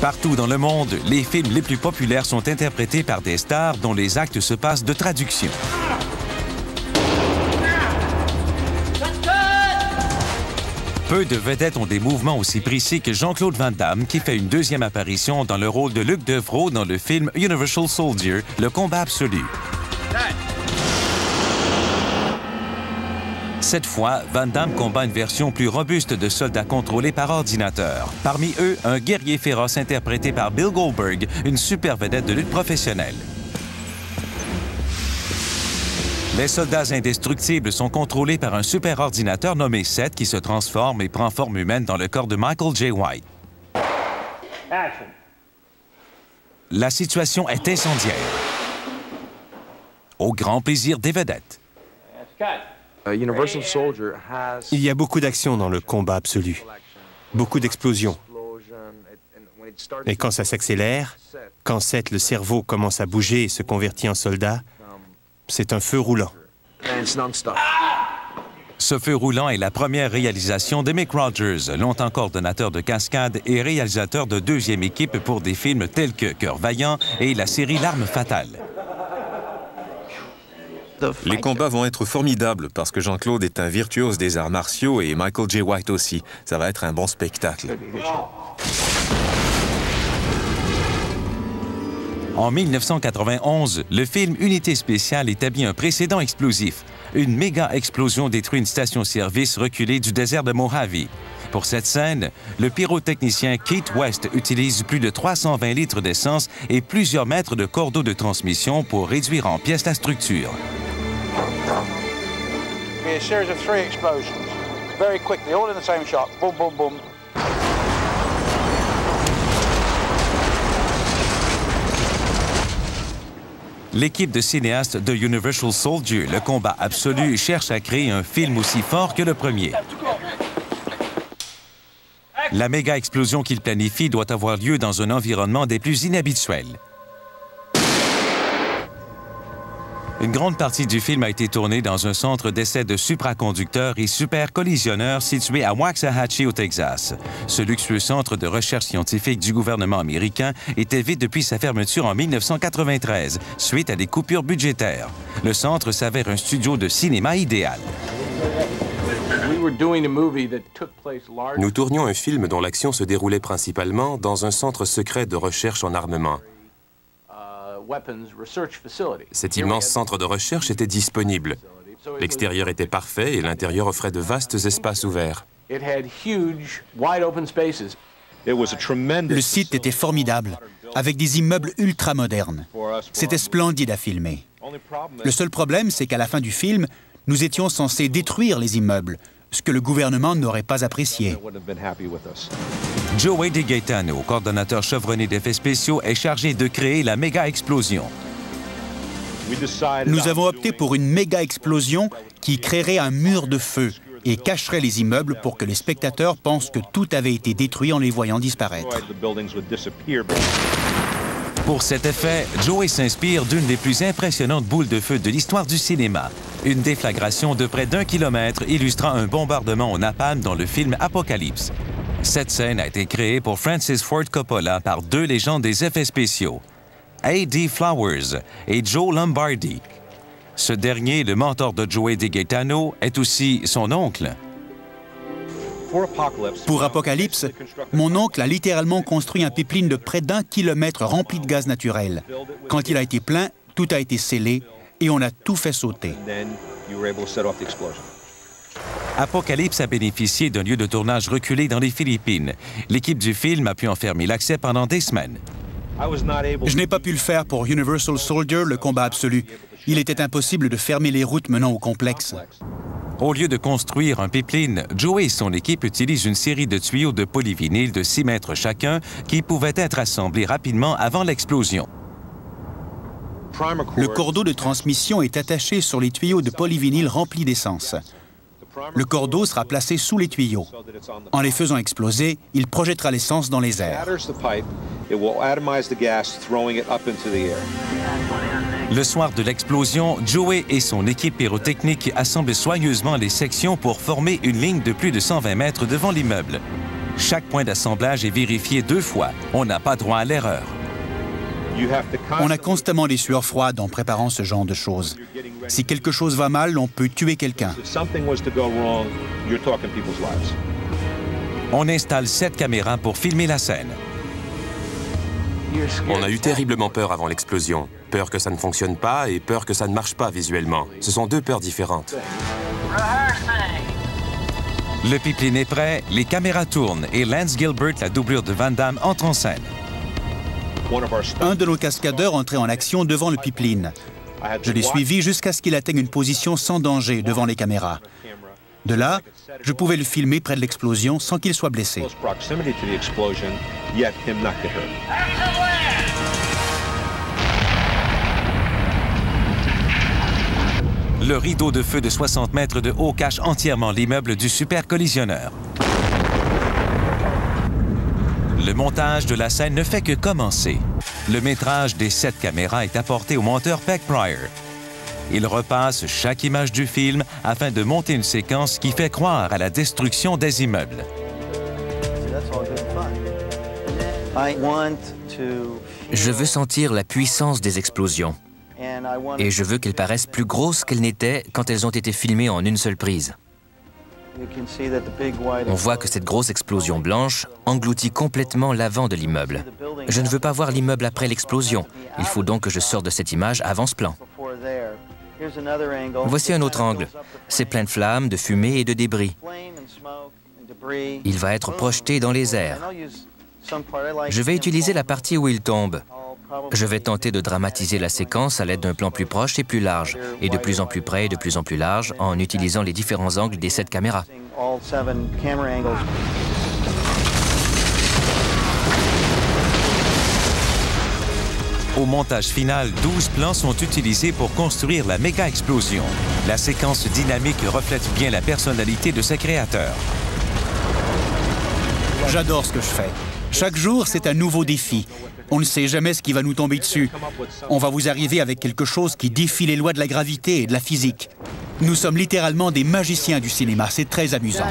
Partout dans le monde, les films les plus populaires sont interprétés par des stars dont les actes se passent de traduction. Peu de vedettes ont des mouvements aussi précis que Jean-Claude Van Damme, qui fait une deuxième apparition dans le rôle de Luc Devrault dans le film Universal Soldier, Le combat absolu. Cette fois, Van Damme combat une version plus robuste de soldats contrôlés par ordinateur. Parmi eux, un guerrier féroce interprété par Bill Goldberg, une super vedette de lutte professionnelle. Les soldats indestructibles sont contrôlés par un super-ordinateur nommé Seth qui se transforme et prend forme humaine dans le corps de Michael J. White. La situation est incendiaire, au grand plaisir des vedettes. Il y a beaucoup d'action dans le combat absolu, beaucoup d'explosions. Et quand ça s'accélère, quand Seth, le cerveau, commence à bouger et se convertit en soldat, c'est un feu roulant. Ce feu roulant est la première réalisation de Mick Rogers, longtemps coordonnateur de cascade et réalisateur de deuxième équipe pour des films tels que Cœur vaillant et la série L'Arme fatale. Les combats vont être formidables parce que Jean-Claude est un virtuose des arts martiaux et Michael J. White aussi. Ça va être un bon spectacle. En 1991, le film Unité spéciale établit un précédent explosif. Une méga-explosion détruit une station-service reculée du désert de Mojave. Pour cette scène, le pyrotechnicien Keith West utilise plus de 320 litres d'essence et plusieurs mètres de cordeau de transmission pour réduire en pièces la structure. A series of 3 explosions, very quickly, all in the same shot. Boom, boom, boom. L'équipe de cinéastes de Universal Soldier, Le combat absolu, cherche à créer un film aussi fort que le premier. La méga-explosion qu'il planifie doit avoir lieu dans un environnement des plus inhabituels. Une grande partie du film a été tournée dans un centre d'essai de supraconducteurs et supercollisionneurs situé à Waxahachie, au Texas. Ce luxueux centre de recherche scientifique du gouvernement américain était vide depuis sa fermeture en 1993, suite à des coupures budgétaires. Le centre s'avère un studio de cinéma idéal. Nous tournions un film dont l'action se déroulait principalement dans un centre secret de recherche en armement. Cet immense centre de recherche était disponible. L'extérieur était parfait et l'intérieur offrait de vastes espaces ouverts. Le site était formidable, avec des immeubles ultra-modernes. C'était splendide à filmer. Le seul problème, c'est qu'à la fin du film, nous étions censés détruire les immeubles, ce que le gouvernement n'aurait pas apprécié. Joey DiGaetano, coordonnateur chevronné d'effets spéciaux, est chargé de créer la méga-explosion. Nous avons opté pour une méga-explosion qui créerait un mur de feu et cacherait les immeubles pour que les spectateurs pensent que tout avait été détruit en les voyant disparaître. Pour cet effet, Joey s'inspire d'une des plus impressionnantes boules de feu de l'histoire du cinéma. Une déflagration de près d'1 kilomètre illustrant un bombardement au napalm dans le film Apocalypse. Cette scène a été créée pour Francis Ford Coppola par 2 légendes des effets spéciaux, A.D. Flowers et Joe Lombardi. Ce dernier, le mentor de Joey DiGaetano, est aussi son oncle. Pour Apocalypse, mon oncle a littéralement construit un pipeline de près d'1 kilomètre rempli de gaz naturel. Quand il a été plein, tout a été scellé et on a tout fait sauter. Apocalypse a bénéficié d'un lieu de tournage reculé dans les Philippines. L'équipe du film a pu en fermer l'accès pendant des semaines. Je n'ai pas pu le faire pour Universal Soldier, Le combat absolu. Il était impossible de fermer les routes menant au complexe. Au lieu de construire un pipeline, Joey et son équipe utilisent une série de tuyaux de polyvinyle de 6 mètres chacun qui pouvaient être assemblés rapidement avant l'explosion. Le cordeau de transmission est attaché sur les tuyaux de polyvinyle remplis d'essence. Le cordeau sera placé sous les tuyaux. En les faisant exploser, il projettera l'essence dans les airs. Le soir de l'explosion, Joey et son équipe pyrotechnique assemblent soigneusement les sections pour former une ligne de plus de 120 mètres devant l'immeuble. Chaque point d'assemblage est vérifié 2 fois. On n'a pas droit à l'erreur. On a constamment les sueurs froides en préparant ce genre de choses. Si quelque chose va mal, on peut tuer quelqu'un. On installe 7 caméras pour filmer la scène. On a eu terriblement peur avant l'explosion. Peur que ça ne fonctionne pas et peur que ça ne marche pas visuellement. Ce sont 2 peurs différentes. Le pipeline est prêt, les caméras tournent et Lance Gilbert, la doublure de Van Damme, entre en scène. Un de nos cascadeurs entrait en action devant le pipeline. Je l'ai suivi jusqu'à ce qu'il atteigne une position sans danger devant les caméras. De là, je pouvais le filmer près de l'explosion sans qu'il soit blessé. Le rideau de feu de 60 mètres de haut cache entièrement l'immeuble du super collisionneur. Le montage de la scène ne fait que commencer. Le métrage des 7 caméras est apporté au monteur Peck Pryor. Il repasse chaque image du film afin de monter une séquence qui fait croire à la destruction des immeubles. Je veux sentir la puissance des explosions. Et je veux qu'elles paraissent plus grosses qu'elles n'étaient quand elles ont été filmées en une seule prise. On voit que cette grosse explosion blanche engloutit complètement l'avant de l'immeuble. Je ne veux pas voir l'immeuble après l'explosion. Il faut donc que je sorte de cette image avant ce plan. Voici un autre angle. C'est plein de flammes, de fumée et de débris. Il va être projeté dans les airs. Je vais utiliser la partie où il tombe. Je vais tenter de dramatiser la séquence à l'aide d'un plan plus proche et plus large, et de plus en plus près et de plus en plus large, en utilisant les différents angles des 7 caméras. Au montage final, 12 plans sont utilisés pour construire la méga-explosion. La séquence dynamique reflète bien la personnalité de ses créateurs. J'adore ce que je fais. Chaque jour, c'est un nouveau défi. On ne sait jamais ce qui va nous tomber dessus. On va vous arriver avec quelque chose qui défie les lois de la gravité et de la physique. Nous sommes littéralement des magiciens du cinéma. C'est très amusant.